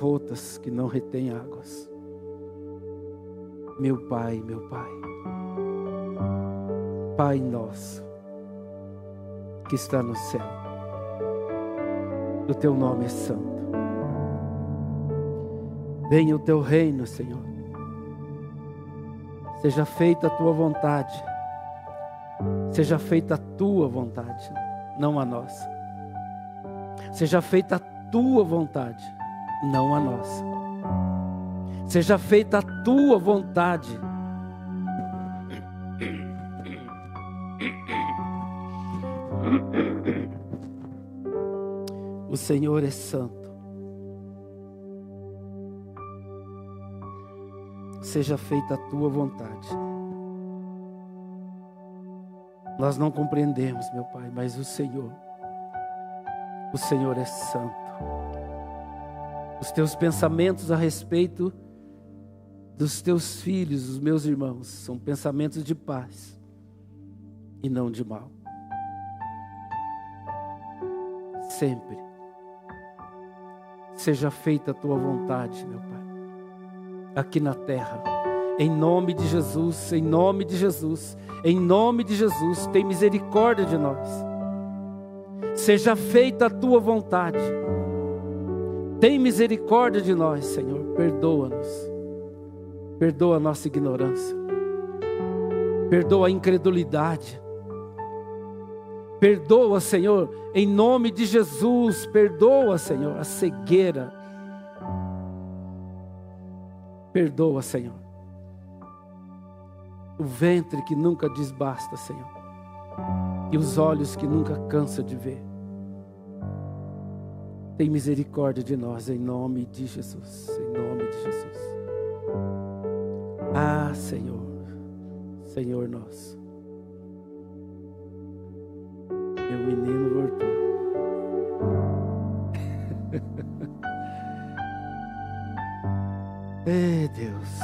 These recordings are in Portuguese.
rotas que não retêm águas. Meu Pai, Pai nosso, que está no céu, o teu nome é santo. Venha o teu reino, Senhor. Seja feita a tua vontade. Seja feita a tua vontade, não a nossa. Seja feita a tua vontade, não a nossa. Seja feita a tua vontade. O Senhor é santo. Seja feita a tua vontade. Nós não compreendemos, meu Pai, mas o Senhor é santo. Os teus pensamentos a respeito dos teus filhos, os meus irmãos, são pensamentos de paz e não de mal. Sempre seja feita a tua vontade, meu Pai, aqui na terra, em nome de Jesus, em nome de Jesus, em nome de Jesus, tem misericórdia de nós. Seja feita a tua vontade. Tem misericórdia de nós, Senhor. Perdoa-nos. Perdoa a nossa ignorância. Perdoa a incredulidade. Perdoa, Senhor, em nome de Jesus. Perdoa, Senhor, a cegueira. Perdoa, Senhor, o ventre que nunca diz basta, Senhor, e os olhos que nunca cansam de ver. Tem misericórdia de nós, em nome de Jesus, em nome de Jesus. Ah, Senhor, Senhor nosso, meu menino voltou. Ei, Deus.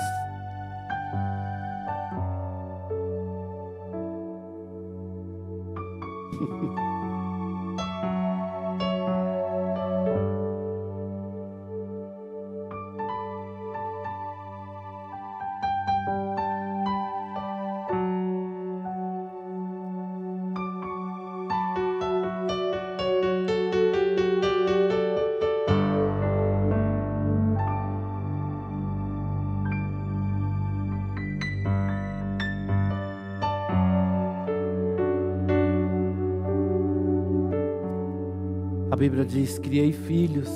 A Bíblia diz: criei filhos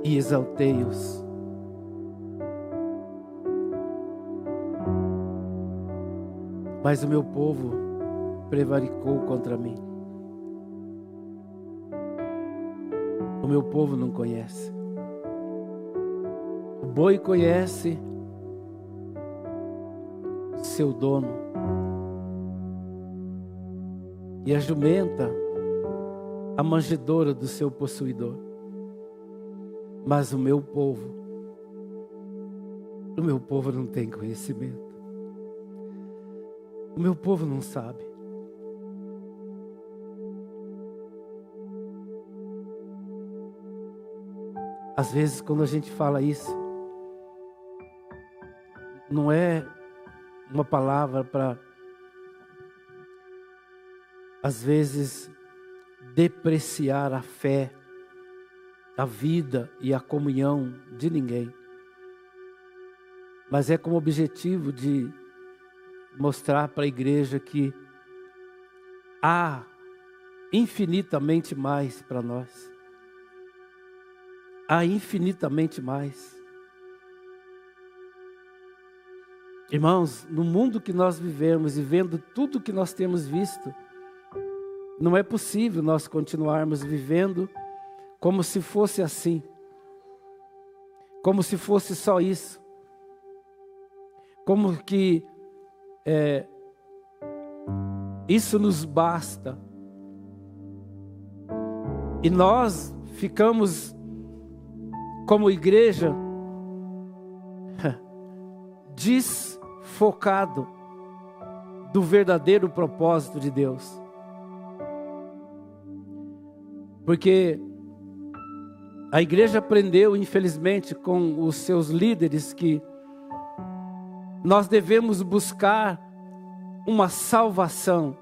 e exaltei-os. Mas o meu povo prevaricou contra mim. O meu povo não conhece. O boi conhece seu dono, e a jumenta a manjedoura do seu possuidor. Mas o meu povo não tem conhecimento. O meu povo não sabe. Às vezes, quando a gente fala isso, não é uma palavra para, às vezes, depreciar a fé, a vida e a comunhão de ninguém. Mas é com o objetivo de mostrar para a igreja que há infinitamente mais para nós. Há infinitamente mais. Irmãos, no mundo que nós vivemos e vendo tudo que nós temos visto, não é possível nós continuarmos vivendo como se fosse assim. Como se fosse só isso. Como que isso nos basta. E nós ficamos como igreja desfocado do verdadeiro propósito de Deus. Porque A igreja aprendeu, infelizmente, com os seus líderes que nós devemos buscar uma salvação.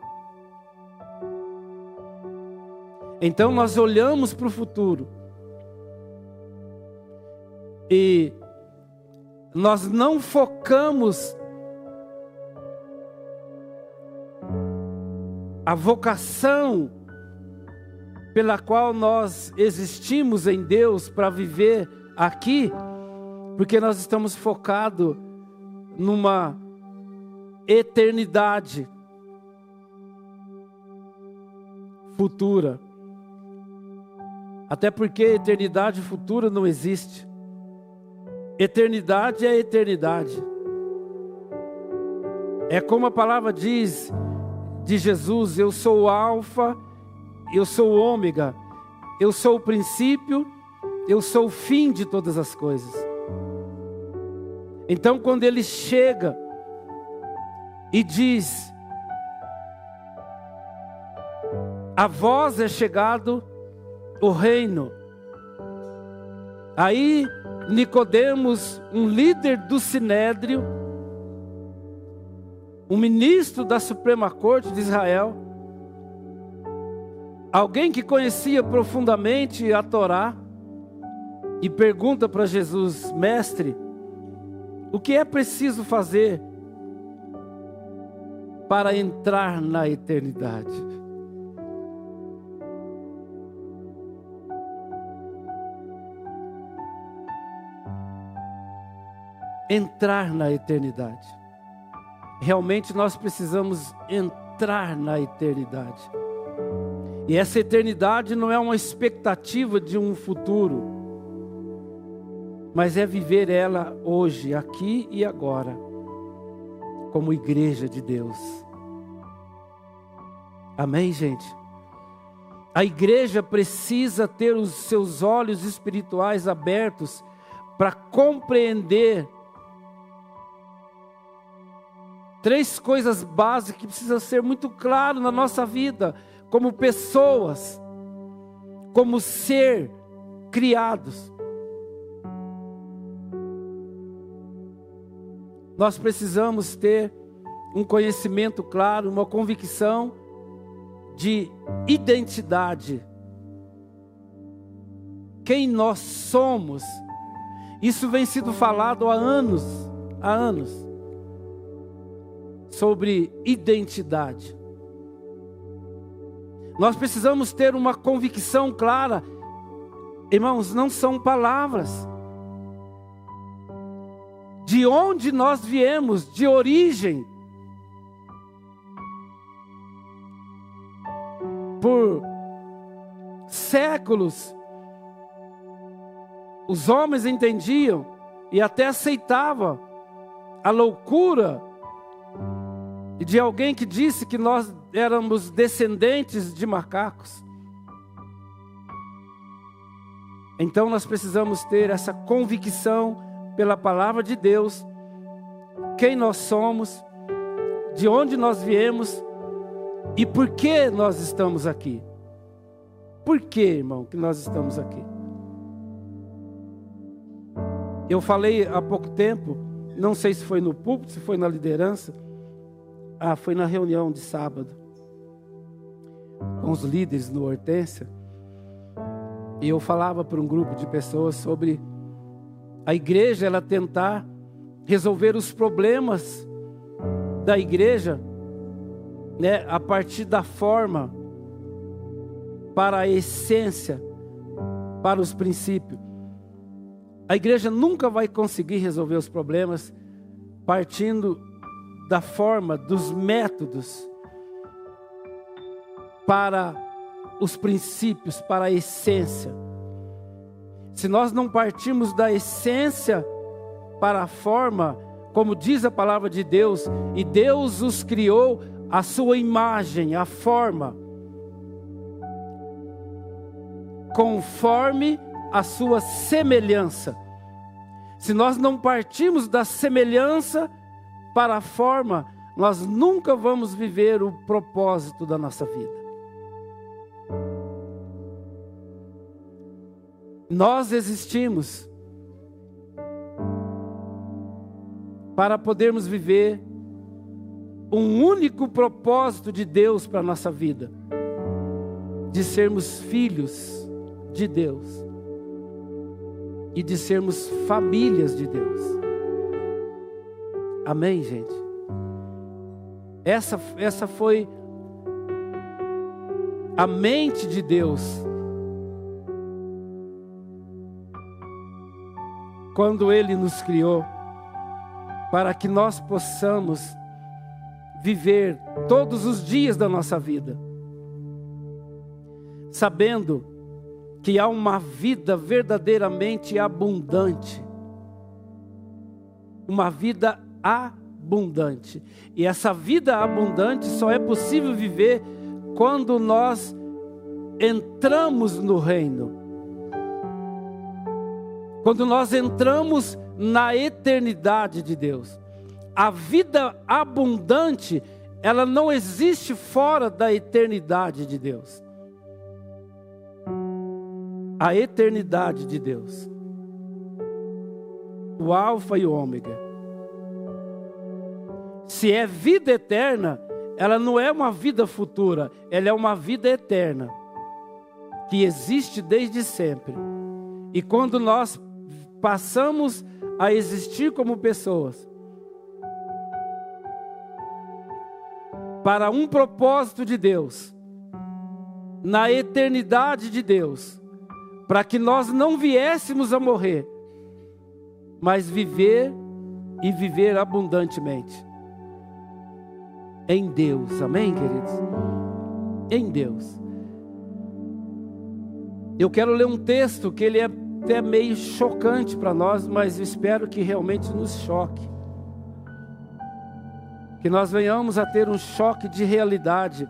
Então nós olhamos para o futuro e nós não focamos a vocação pela qual nós existimos em Deus para viver aqui, porque nós estamos focados numa eternidade futura. Até porque eternidade futura não existe. Eternidade é eternidade. É como a palavra diz de Jesus: eu sou o Alfa, eu sou o Ômega, eu sou o princípio, eu sou o fim de todas as coisas. Então quando ele chega e diz: a vós é chegado o reino. Aí Nicodemos, um líder do Sinédrio, um ministro da Suprema Corte de Israel, alguém que conhecia profundamente a Torá, e pergunta para Jesus: mestre, o que é preciso fazer para entrar na eternidade? Entrar na eternidade. Realmente nós precisamos entrar na eternidade. E essa eternidade não é uma expectativa de um futuro, mas é viver ela hoje, aqui e agora, como igreja de Deus. Amém, gente? A igreja precisa ter os seus olhos espirituais abertos para compreender 3 coisas básicas que precisam ser muito claras na nossa vida, como pessoas, como ser criados. Nós precisamos ter um conhecimento claro, uma convicção de identidade. Quem nós somos. Isso vem sido falado há anos, sobre identidade. Nós precisamos ter uma convicção clara. Irmãos, não são palavras. De onde nós viemos, de origem. Por séculos, os homens entendiam e até aceitavam a loucura de alguém que disse que nós éramos descendentes de macacos. Então nós precisamos ter essa convicção pela palavra de Deus, quem nós somos, de onde nós viemos e por que nós estamos aqui. Por que, irmão, que nós estamos aqui? Eu falei há pouco tempo, não sei se foi no púlpito, se foi na liderança. Foi na reunião de sábado, com os líderes no Hortência. E eu falava para um grupo de pessoas sobre a igreja, ela tentar resolver os problemas da igreja, né, a partir da forma, para a essência, para os princípios. A igreja nunca vai conseguir resolver os problemas partindo da forma, dos métodos, para os princípios, para a essência. Se nós não partirmos da essência para a forma, como diz a palavra de Deus, e Deus os criou à sua imagem, a forma, conforme a sua semelhança. Se nós não partirmos da semelhança para a forma, nós nunca vamos viver o propósito da nossa vida. Nós existimos para podermos viver um único propósito de Deus para a nossa vida, de sermos filhos de Deus e de sermos famílias de Deus. Amém, gente? Essa foi a mente de Deus quando Ele nos criou, para que nós possamos viver todos os dias da nossa vida, sabendo que há uma vida verdadeiramente abundante, uma vida abundante, e essa vida abundante só é possível viver quando nós entramos no reino, quando nós entramos na eternidade de Deus. A vida abundante, ela não existe fora da eternidade de Deus. A eternidade de Deus, o alfa e o ômega. Se é vida eterna, ela não é uma vida futura, ela é uma vida eterna, que existe desde sempre. E quando nós passamos a existir como pessoas, para um propósito de Deus, na eternidade de Deus, para que nós não viéssemos a morrer, mas viver e viver abundantemente. Em Deus, amém, queridos? Em Deus. Eu quero ler um texto que ele é até meio chocante para nós, mas eu espero que realmente nos choque. Que nós venhamos a ter um choque de realidade.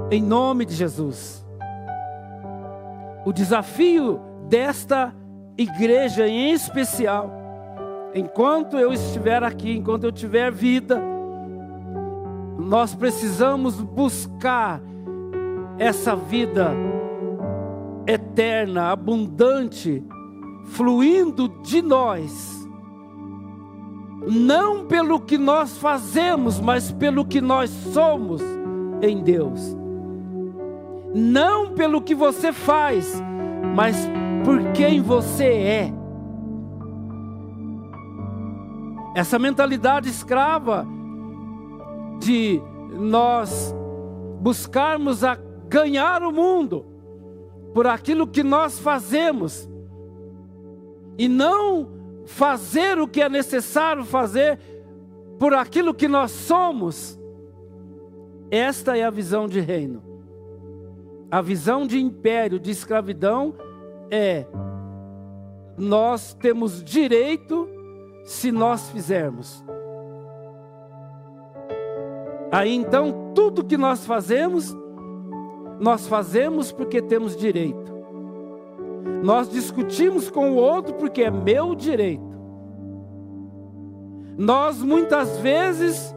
Em nome de Jesus. O desafio desta igreja em especial, enquanto eu estiver aqui, enquanto eu tiver vida, nós precisamos buscar essa vida eterna, abundante, fluindo de nós, não pelo que nós fazemos, mas pelo que nós somos em Deus. Não pelo que você faz, mas por quem você é. Essa mentalidade escrava de nós buscarmos a ganhar o mundo por aquilo que nós fazemos e não fazer o que é necessário fazer por aquilo que nós somos. Esta é a visão de reino. A visão de império, de escravidão é: nós temos direito se nós fizermos. Aí então tudo que nós fazemos porque temos direito. Nós discutimos com o outro porque é meu direito. Nós muitas vezes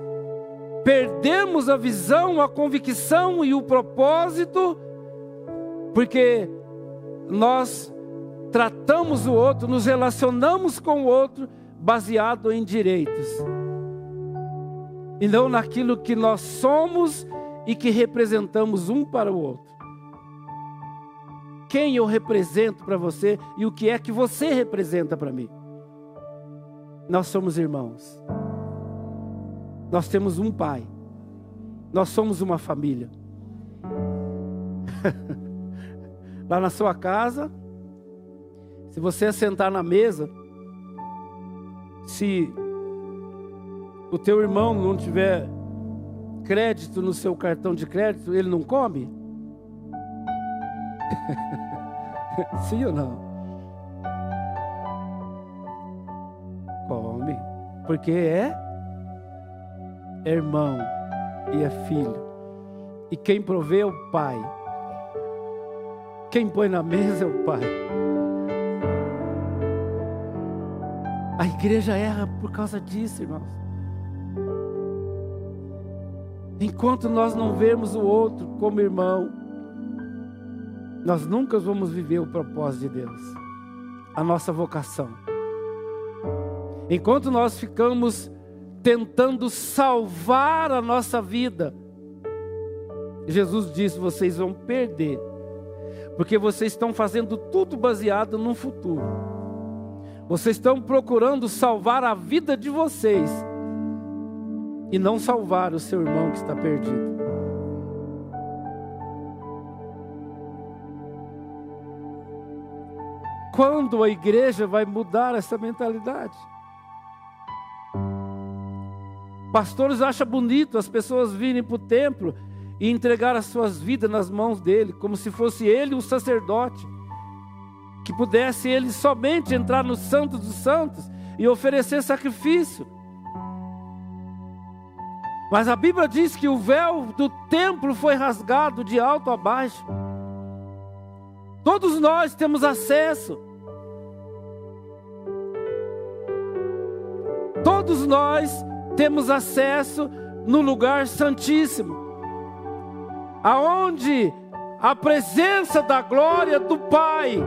perdemos a visão, a convicção e o propósito, porque nós tratamos o outro, nos relacionamos com o outro baseado em direitos, e não naquilo que nós somos e que representamos um para o outro. Quem eu represento para você e o que é que você representa para mim? Nós somos irmãos. Nós temos um pai. Nós somos uma família. Lá na sua casa, se você sentar na mesa, se o teu irmão não tiver crédito no seu cartão de crédito, ele não come? Sim ou não? Come, porque é irmão e é filho. E quem provê é o pai. Quem põe na mesa é o pai. A igreja erra por causa disso, irmãos. Enquanto nós não vemos o outro como irmão, nós nunca vamos viver o propósito de Deus, a nossa vocação. Enquanto nós ficamos tentando salvar a nossa vida, Jesus disse: vocês vão perder, porque vocês estão fazendo tudo baseado no futuro. Vocês estão procurando salvar a vida de vocês e não salvar o seu irmão que está perdido. Quando a igreja vai mudar essa mentalidade? Pastores acham bonito as pessoas virem para o templo e entregar as suas vidas nas mãos dele, como se fosse ele um sacerdote, que pudesse ele somente entrar no Santo dos Santos e oferecer sacrifício. Mas a Bíblia diz que o véu do templo foi rasgado de alto a baixo. Todos nós temos acesso. Todos nós temos acesso no lugar santíssimo, aonde a presença da glória do Pai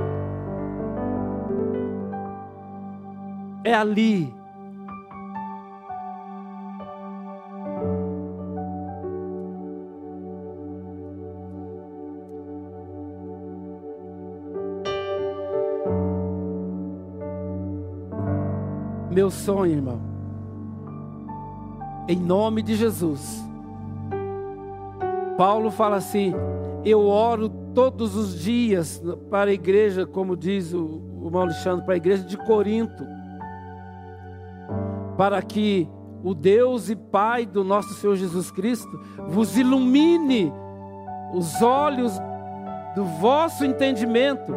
é ali. Meu sonho, irmão, em nome de Jesus, Paulo fala assim: eu oro todos os dias para a igreja, como diz o irmão Alexandre, para a igreja de Corinto, para que o Deus e Pai do nosso Senhor Jesus Cristo vos ilumine os olhos do vosso entendimento,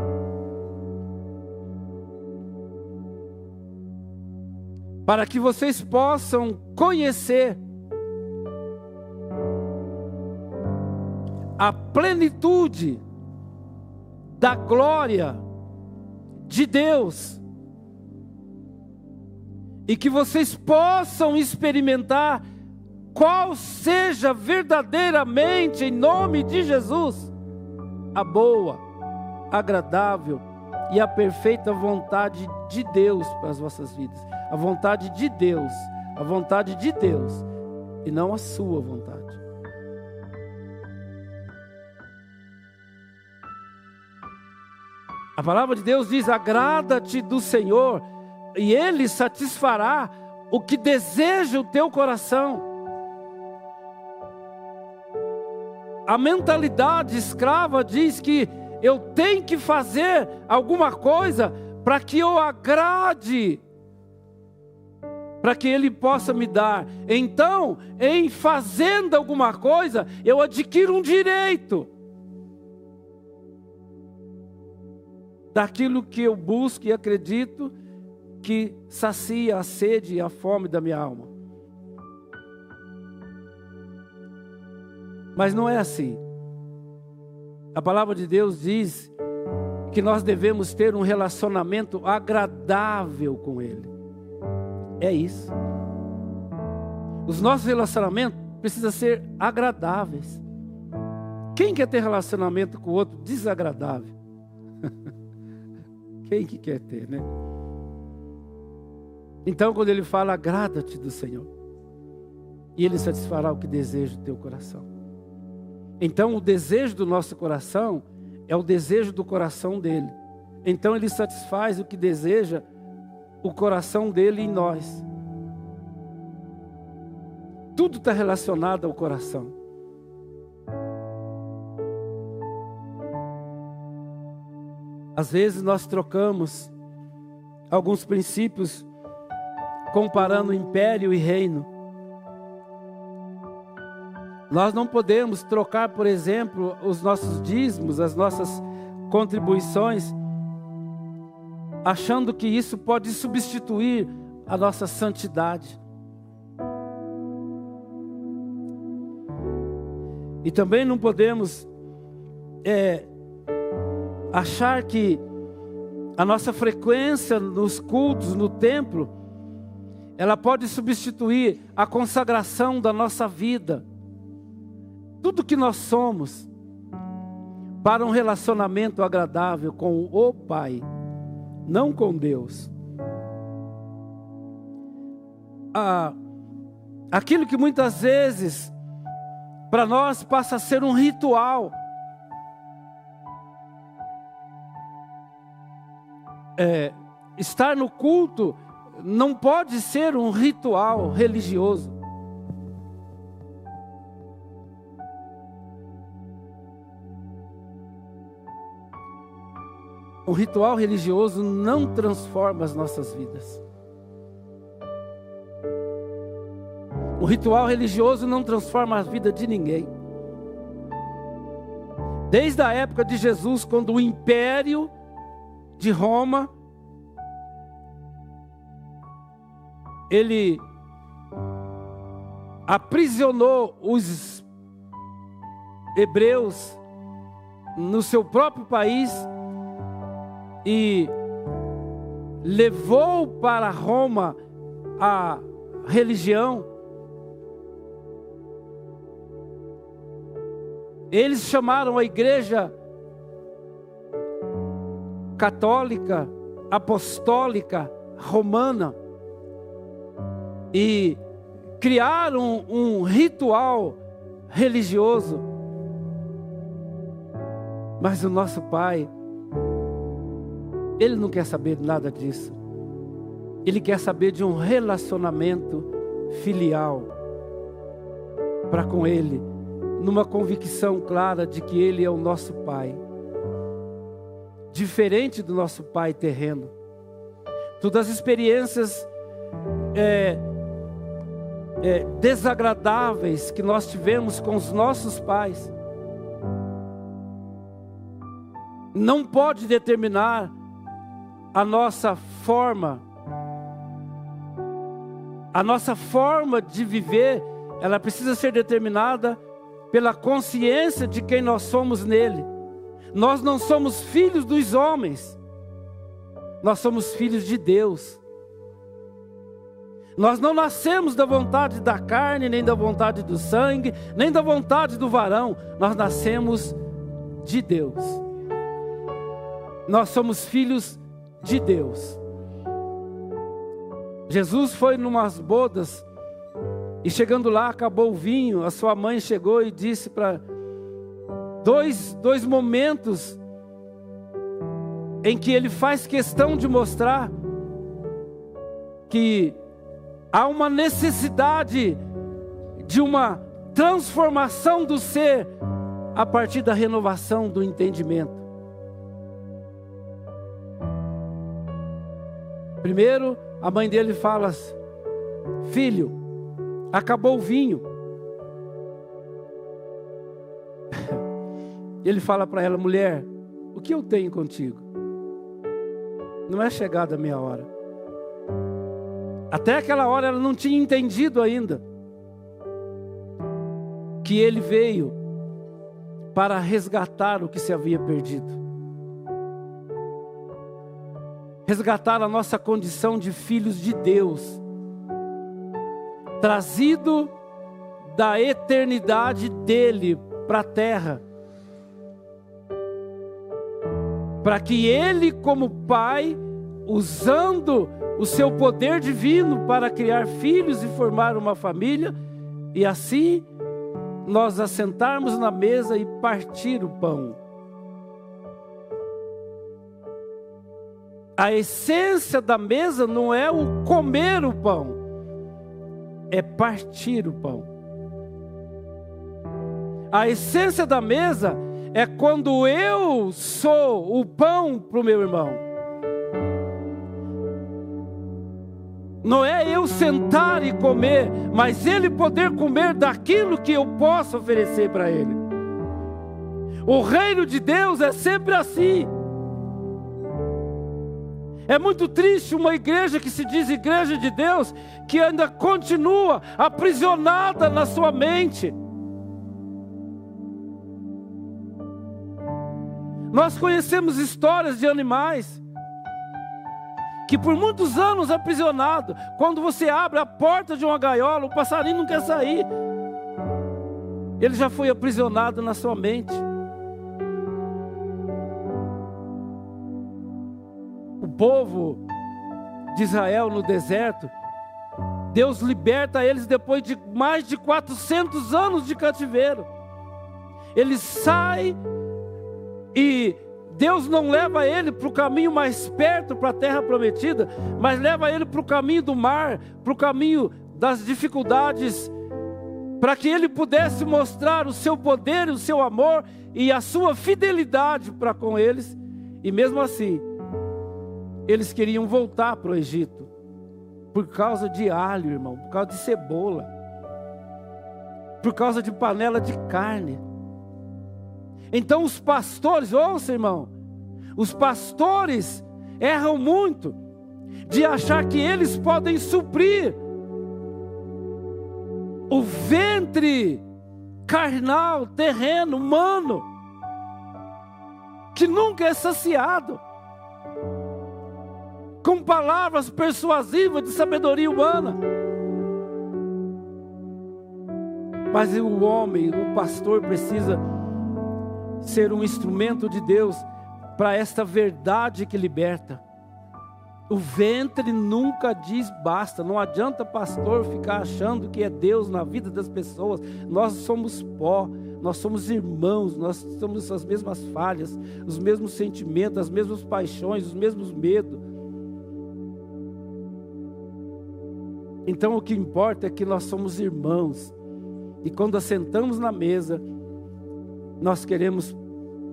para que vocês possam conhecer a plenitude da glória de Deus, e que vocês possam experimentar qual seja verdadeiramente, em nome de Jesus, a boa, agradável e a perfeita vontade de Deus para as vossas vidas. A vontade de Deus, a vontade de Deus, e não a sua vontade. A palavra de Deus diz: agrada-te do Senhor, e Ele satisfará o que deseja o teu coração. A mentalidade escrava diz que eu tenho que fazer alguma coisa para que eu agrade, para que Ele possa me dar. Então, em fazendo alguma coisa, eu adquiro um direito daquilo que eu busco e acredito que sacia a sede e a fome da minha alma. Mas não é assim. A palavra de Deus diz que nós devemos ter um relacionamento agradável com Ele. É isso. Os nossos relacionamentos precisam ser agradáveis. Quem quer ter relacionamento com o outro desagradável? Quem que quer ter, né? Então, quando Ele fala: agrada-te do Senhor, e Ele satisfará o que deseja o teu coração. Então, o desejo do nosso coração é o desejo do coração dEle. Então, Ele satisfaz o que deseja o coração dEle em nós. Tudo está relacionado ao coração. Às vezes nós trocamos alguns princípios comparando império e reino. Nós não podemos trocar, por exemplo, os nossos dízimos, as nossas contribuições, achando que isso pode substituir a nossa santidade. E também não podemos achar que a nossa frequência nos cultos, no templo, ela pode substituir a consagração da nossa vida. Tudo que nós somos, para um relacionamento agradável com o Pai, não com Deus. Aquilo que muitas vezes para nós passa a ser um ritual. Estar no culto não pode ser um ritual religioso. O ritual religioso não transforma as nossas vidas. O ritual religioso não transforma a vida de ninguém. Desde a época de Jesus, quando o império de Roma, ele aprisionou os hebreus no seu próprio país e levou para Roma a religião. Eles chamaram a igreja católica, apostólica, romana, e criaram um ritual religioso. Mas o nosso Pai, Ele não quer saber nada disso. Ele quer saber de um relacionamento filial para com Ele, numa convicção clara de que Ele é o nosso Pai, diferente do nosso pai terreno. Todas as experiências desagradáveis que nós tivemos com os nossos pais não pode determinar a nossa forma de viver. Ela precisa ser determinada pela consciência de quem nós somos nele. Nós não somos filhos dos homens, nós somos filhos de Deus. Nós não nascemos da vontade da carne, nem da vontade do sangue, nem da vontade do varão. Nós nascemos de Deus. Nós somos filhos de Deus. Jesus foi numas bodas e chegando lá acabou o vinho. A sua mãe chegou e disse para dois momentos em que ele faz questão de mostrar que há uma necessidade de uma transformação do ser a partir da renovação do entendimento. Primeiro, a mãe dele fala: filho, acabou o vinho. Ele fala para ela: mulher, o que eu tenho contigo? Não é chegada a minha hora. Até aquela hora ela não tinha entendido ainda que ele veio para resgatar o que se havia perdido. Resgatar a nossa condição de filhos de Deus, trazido da eternidade dele para a terra, para que ele, como pai, usando o seu poder divino para criar filhos e formar uma família, e assim nós assentarmos na mesa e partir o pão. A essência da mesa não é o comer o pão, é partir o pão. A essência da mesa é quando eu sou o pão para o meu irmão. Não é eu sentar e comer, mas ele poder comer daquilo que eu posso oferecer para ele. O reino de Deus é sempre assim. É muito triste uma igreja que se diz igreja de Deus, que ainda continua aprisionada na sua mente. Nós conhecemos histórias de animais que por muitos anos aprisionado. Quando você abre a porta de uma gaiola, o passarinho não quer sair. Ele já foi aprisionado na sua mente. o povo de Israel no deserto, Deus liberta eles depois de mais de 400 anos de cativeiro. Eles saem e Deus não leva ele para o caminho mais perto, para a terra prometida, mas leva ele para o caminho do mar, para o caminho das dificuldades, para que ele pudesse mostrar o seu poder, o seu amor e a sua fidelidade para com eles. E mesmo assim, eles queriam voltar para o Egito, por causa de alho, irmão, por causa de cebola, por causa de panela de carne. Então os pastores, ouça, irmão, os pastores erram muito de achar que eles podem suprir o ventre carnal, terreno, humano, que nunca é saciado, com palavras persuasivas de sabedoria humana. Mas o homem, o pastor, precisa ser um instrumento de Deus para esta verdade que liberta. O ventre nunca diz basta. Não adianta pastor ficar achando que é Deus na vida das pessoas. Nós somos pó, nós somos irmãos, nós temos as mesmas falhas, os mesmos sentimentos, as mesmas paixões, os mesmos medos. Então o que importa é que nós somos irmãos. E quando assentamos na mesa, nós queremos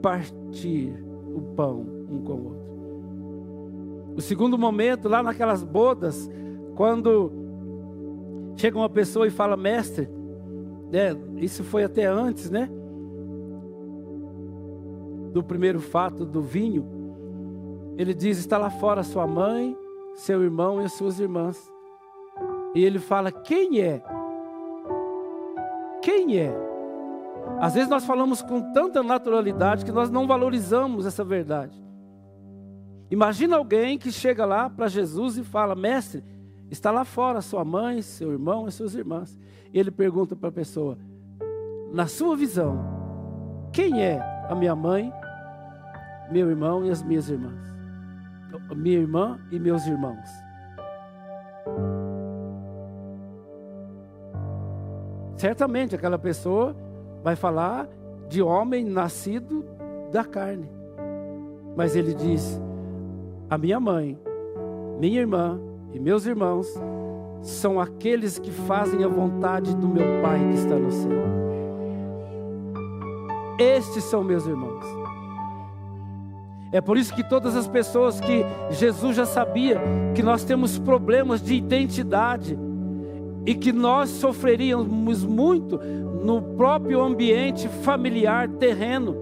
partir o pão um com o outro. O segundo momento, lá naquelas bodas, quando chega uma pessoa e fala, mestre, isso foi até antes, né? Do primeiro fato do vinho. Ele diz, está lá fora sua mãe, seu irmão e as suas irmãs. E ele fala, quem é? Quem é? Às vezes nós falamos com tanta naturalidade que nós não valorizamos essa verdade. Imagina alguém que chega lá para Jesus e fala, mestre, está lá fora sua mãe, seu irmão e suas irmãs. Ele pergunta para a pessoa, na sua visão, quem é a minha mãe, meu irmão e as minhas irmãs? Minha irmã e meus irmãos. Certamente aquela pessoa vai falar de homem nascido da carne. Mas ele diz, a minha mãe, minha irmã e meus irmãos são aqueles que fazem a vontade do meu Pai que está no céu. Estes são meus irmãos. É por isso que todas as pessoas que Jesus já sabia que nós temos problemas de identidade e que nós sofreríamos muito no próprio ambiente familiar terreno.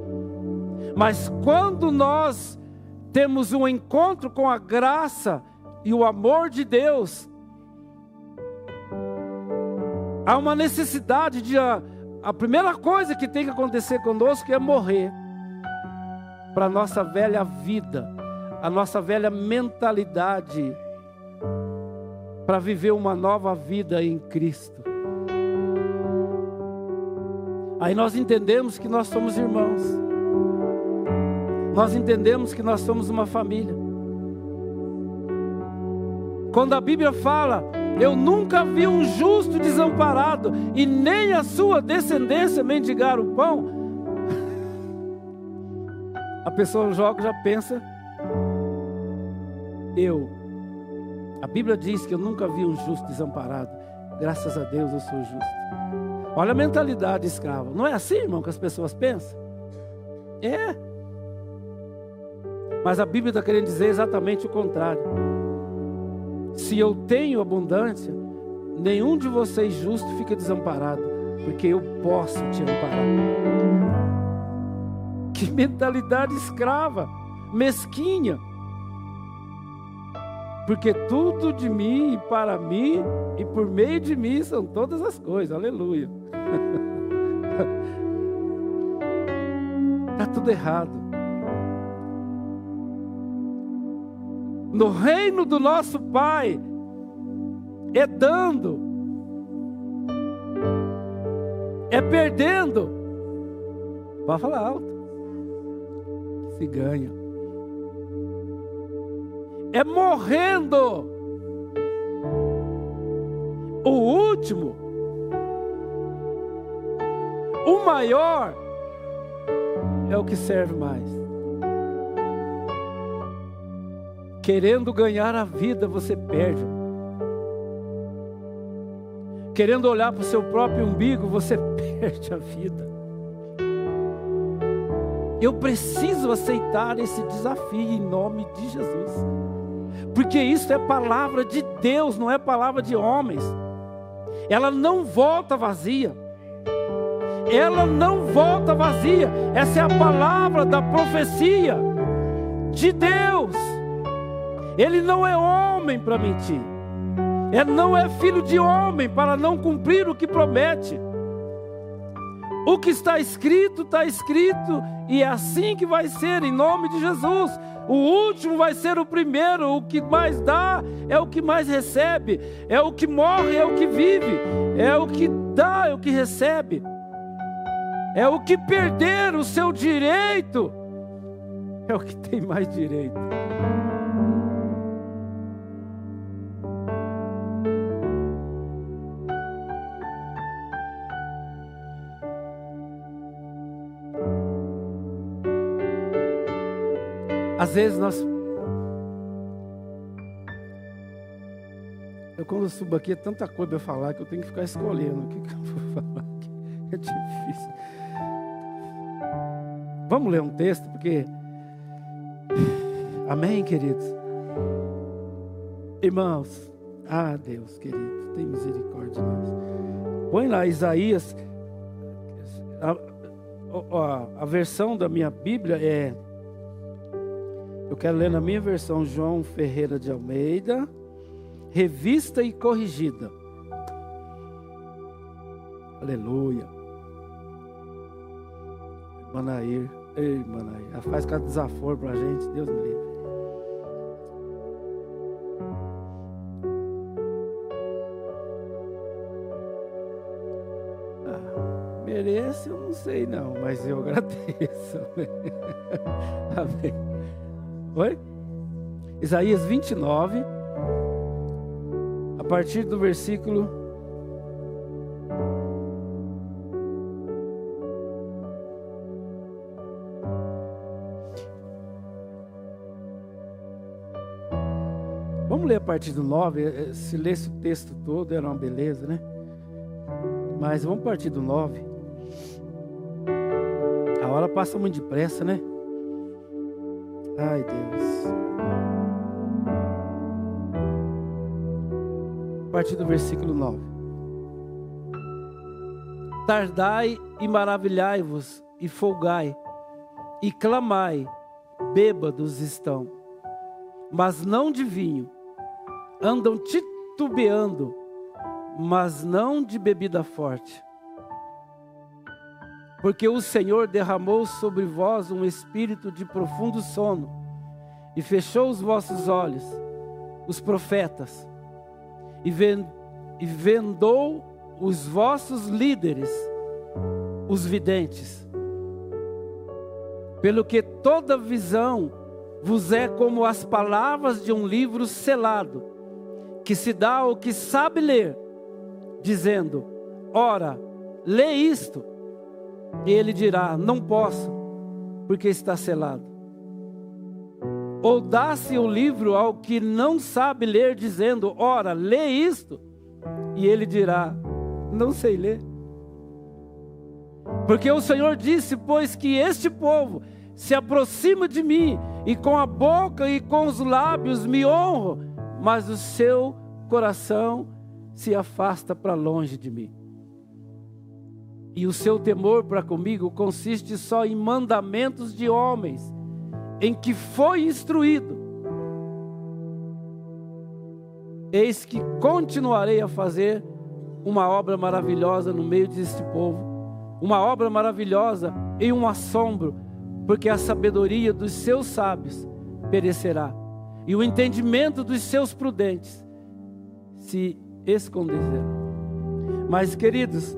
Mas quando nós temos um encontro com a graça e o amor de Deus, há uma necessidade de a primeira coisa que tem que acontecer conosco é morrer para a nossa velha vida, a nossa velha mentalidade, para viver uma nova vida em Cristo. Aí nós entendemos que nós somos irmãos. Nós entendemos que nós somos uma família. Quando a Bíblia fala, eu nunca vi um justo desamparado e nem a sua descendência mendigar o pão, a pessoa já pensa, a Bíblia diz que eu nunca vi um justo desamparado. Graças a Deus eu sou justo. Olha a mentalidade escrava. Não é assim, irmão, que as pessoas pensam? É. Mas a Bíblia está querendo dizer exatamente o contrário. Se eu tenho abundância, nenhum de vocês justo fica desamparado, porque eu posso te amparar. Que mentalidade escrava, mesquinha. Porque tudo de mim e para mim e por meio de mim são todas as coisas, aleluia. Está tudo errado. No reino do nosso Pai, é dando, é perdendo. Pode falar alto. Se ganha. é morrendo. O último, o maior, é o que serve mais. Querendo ganhar a vida, você perde. Querendo olhar para o seu próprio umbigo, você perde a vida. Eu preciso aceitar esse desafio em nome de Jesus. Porque isso é palavra de Deus, não é palavra de homens. Ela não volta vazia. Ela não volta vazia. Essa é a palavra da profecia de Deus. Ele não é homem para mentir. Ele não é filho de homem para não cumprir o que promete. O que está escrito, e é assim que vai ser, em nome de Jesus. O último vai ser o primeiro. O que mais dá é o que mais recebe. É o que morre, é o que vive. É o que dá, é o que recebe. É o que perder o seu direito, é o que tem mais direito. Às vezes quando eu subo aqui, é tanta coisa para falar que eu tenho que ficar escolhendo o que eu vou falar aqui. É difícil. Vamos ler um texto, porque... Amém, queridos? Irmãos, Deus, querido, tem misericórdia de nós. Põe lá Isaías, a versão da minha Bíblia é... Eu quero ler na minha versão, João Ferreira de Almeida, revista e corrigida. Aleluia. Manair, ei Manair, ela faz cada desaforo pra gente, Deus me livre. Merece, eu não sei não, mas eu agradeço. Amém. Oi? Isaías 29, a partir do versículo 9. Vamos ler a partir do 9. Se lesse o texto todo era uma beleza, né? Mas vamos partir do 9. A hora passa muito depressa, né? Ai, Deus. A partir do versículo 9. Tardai e maravilhai-vos e folgai e clamai, bêbados estão, mas não de vinho, andam titubeando, mas não de bebida forte. Porque o Senhor derramou sobre vós um espírito de profundo sono, e fechou os vossos olhos, os profetas, e vendou os vossos líderes, os videntes. Pelo que toda visão vos é como as palavras de um livro selado, que se dá ao que sabe ler, dizendo: ora, lê isto. E ele dirá: não posso, porque está selado. Ou dá-se o livro ao que não sabe ler, dizendo: ora, lê isto. E ele dirá: não sei ler. Porque o Senhor disse: pois que este povo se aproxima de mim, e com a boca e com os lábios me honram, mas o seu coração se afasta para longe de mim. E o seu temor para comigo consiste só em mandamentos de homens, em que foi instruído. Eis que continuarei a fazer uma obra maravilhosa no meio deste povo, uma obra maravilhosa e um assombro, porque a sabedoria dos seus sábios perecerá, e o entendimento dos seus prudentes se esconderá. Mas, queridos,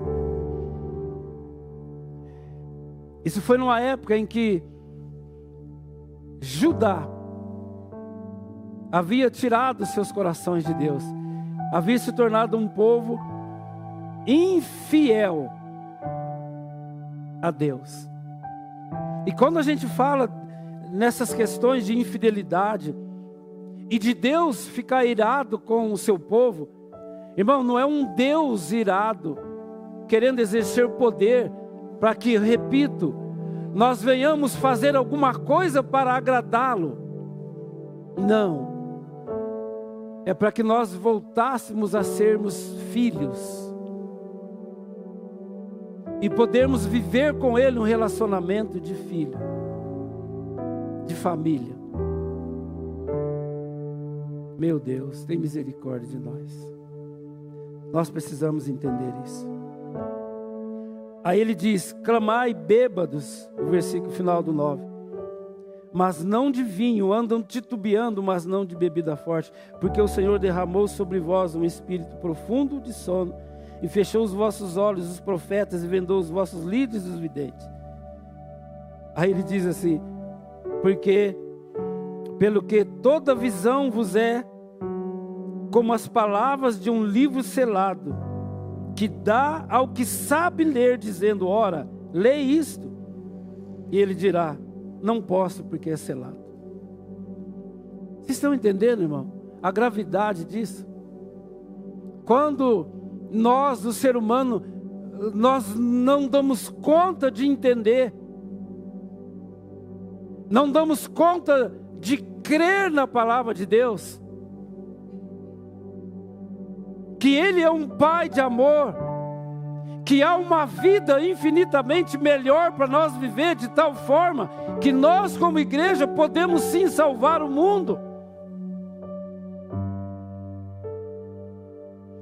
isso foi numa época em que Judá havia tirado seus corações de Deus, havia se tornado um povo infiel a Deus. E quando a gente fala nessas questões de infidelidade e de Deus ficar irado com o seu povo, irmão, não é um Deus irado querendo exercer poder para que, repito, nós venhamos fazer alguma coisa para agradá-lo. Não. É para que nós voltássemos a sermos filhos e podermos viver com Ele um relacionamento de filho, de família. Meu Deus, tem misericórdia de nós. Nós precisamos entender isso. Aí ele diz: clamai bêbados, o versículo final do 9. Mas não de vinho, andam titubeando, mas não de bebida forte, porque o Senhor derramou sobre vós um espírito profundo de sono, e fechou os vossos olhos, os profetas, e vendou os vossos líderes, os videntes. Aí ele diz assim: porque, pelo que toda visão vos é como as palavras de um livro selado, que dá ao que sabe ler, dizendo: ora, lê isto. E ele dirá: não posso, porque é selado. Vocês estão entendendo, irmão? A gravidade disso? Quando nós, o ser humano, nós não damos conta de entender, não damos conta de crer na palavra de Deus, que Ele é um Pai de amor, que há uma vida infinitamente melhor para nós viver, de tal forma que nós, como igreja, podemos sim salvar o mundo.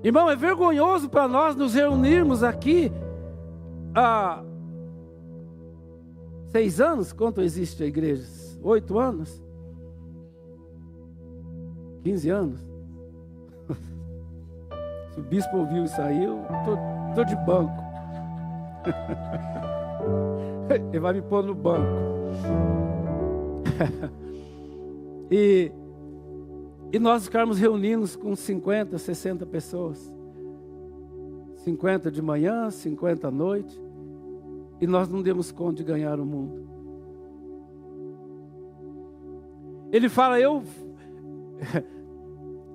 Irmão, é vergonhoso para nós nos reunirmos aqui há 6 anos. Quanto existe a igreja? 8 anos? 15 anos? Se o bispo ouviu isso aí, eu tô de banco. Ele vai me pôr no banco. E nós ficarmos reunidos com 50, 60 pessoas. 50 de manhã, 50 à noite. E nós não demos conta de ganhar o mundo. Ele fala: eu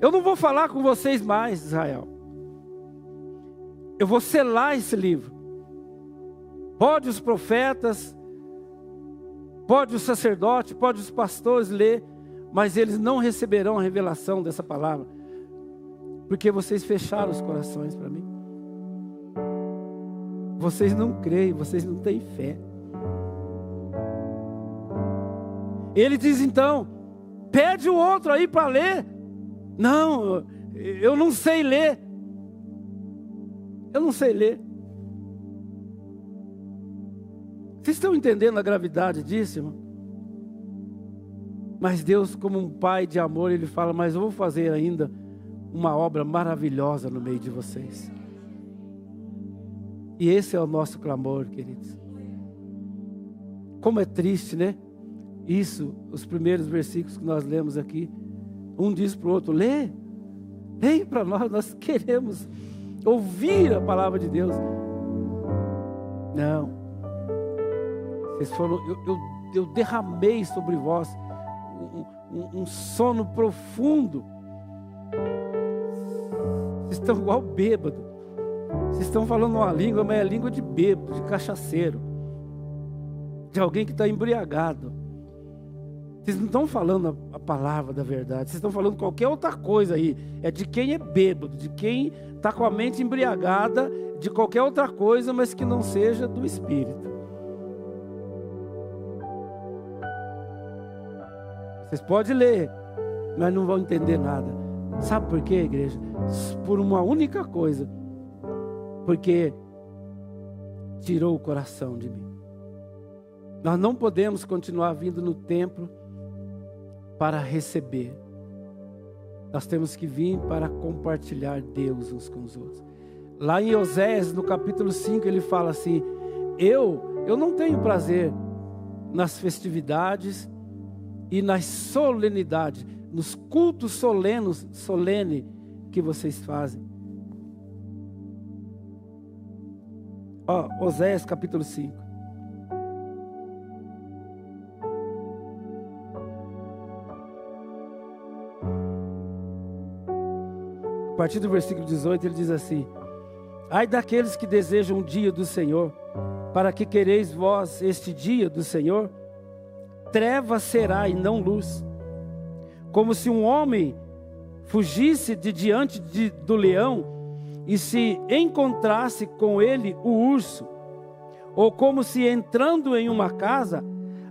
não vou falar com vocês mais, Israel. Eu vou selar esse livro. Pode os profetas, pode o sacerdote, pode os pastores ler, mas eles não receberão a revelação dessa palavra, porque vocês fecharam os corações para mim. Vocês não creem, vocês não têm fé. Ele diz então: pede o outro aí para ler. Não, eu não sei ler. Eu não sei ler. Vocês estão entendendo a gravidade disso, irmão? Mas Deus, como um Pai de amor, Ele fala: mas eu vou fazer ainda uma obra maravilhosa no meio de vocês. E esse é o nosso clamor, queridos. Como é triste, né? Isso, os primeiros versículos que nós lemos aqui. Um diz para o outro: lê para nós queremos ouvir a palavra de Deus. Não. Vocês foram, eu derramei sobre vós um sono profundo. Vocês estão igual bêbado. Vocês estão falando uma língua, mas é língua de bêbado, de cachaceiro, de alguém que está embriagado. Vocês não estão falando a palavra da verdade. Vocês estão falando qualquer outra coisa aí. É de quem é bêbado, de quem está com a mente embriagada, de qualquer outra coisa, mas que não seja do Espírito. Vocês podem ler, mas não vão entender nada. Sabe por quê, igreja? Por uma única coisa. Porque tirou o coração de mim. Nós não podemos continuar vindo no templo para receber. Nós temos que vir para compartilhar Deus uns com os outros. Lá em Oséias, no capítulo 5, ele fala assim: eu não tenho prazer nas festividades e nas solenidades, nos cultos solenes que vocês fazem. Oséias capítulo 5. A partir do versículo 18 ele diz assim: ai daqueles que desejam o dia do Senhor, para que quereis vós este dia do Senhor? Treva será e não luz, como se um homem fugisse de diante do leão e se encontrasse com ele o urso, ou como se entrando em uma casa,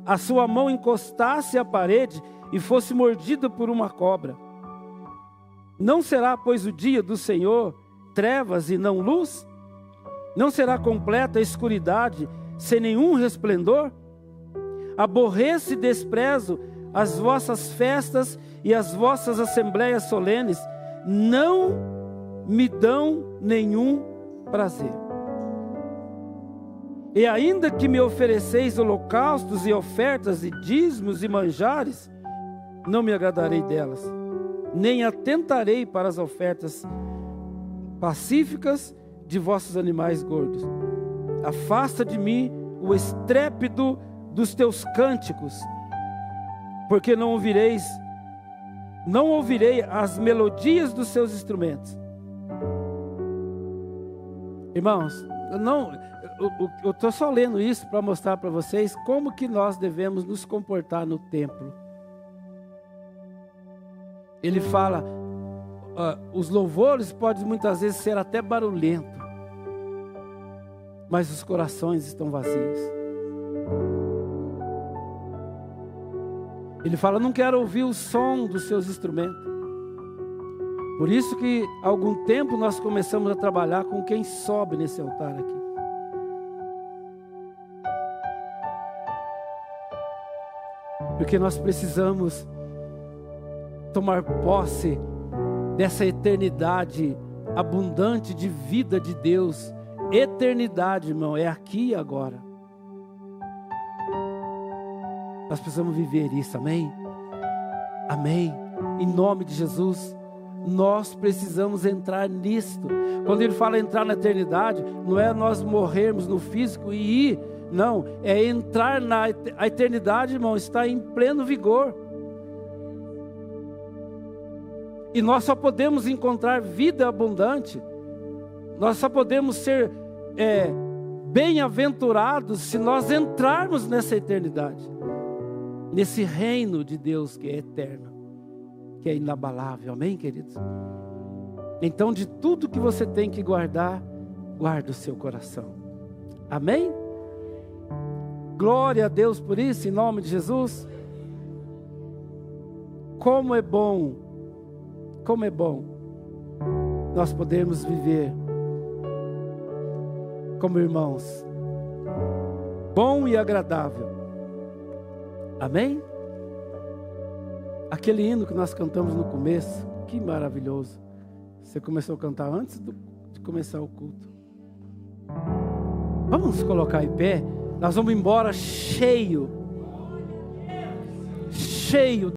a sua mão encostasse à parede e fosse mordida por uma cobra. Não será, pois, o dia do Senhor trevas e não luz? Não será completa a escuridade sem nenhum resplendor? Aborreço e desprezo as vossas festas e as vossas assembleias solenes, não me dão nenhum prazer. E ainda que me ofereceis holocaustos e ofertas e dízimos e manjares, não me agradarei delas, nem atentarei para as ofertas pacíficas de vossos animais gordos. Afasta de mim o estrépito dos teus cânticos, porque não ouvirei as melodias dos seus instrumentos. Irmãos, eu estou só lendo isso para mostrar para vocês como que nós devemos nos comportar no templo. Ele fala, os louvores podem muitas vezes ser até barulhentos, mas os corações estão vazios. Ele fala, não quero ouvir o som dos seus instrumentos. Por isso que há algum tempo nós começamos a trabalhar com quem sobe nesse altar aqui. Porque nós precisamos tomar posse dessa eternidade abundante de vida de Deus. Eternidade, irmão, é aqui e agora. Nós precisamos viver isso, amém? Amém. Em nome de Jesus, nós precisamos entrar nisto. Quando ele fala entrar na eternidade, não é nós morrermos no físico e ir, não, é entrar a eternidade, irmão, está em pleno vigor. E nós só podemos encontrar vida abundante, nós só podemos ser bem-aventurados se nós entrarmos nessa eternidade, nesse reino de Deus que é eterno, que é inabalável, amém, queridos? Então, de tudo que você tem que guardar, guarda o seu coração, amém? Glória a Deus por isso, em nome de Jesus. Como é bom nós podermos viver como irmãos, bom e agradável, amém? Aquele hino que nós cantamos no começo, que maravilhoso. Você começou a cantar antes de começar o culto. Vamos nos colocar em pé. Nós vamos embora cheio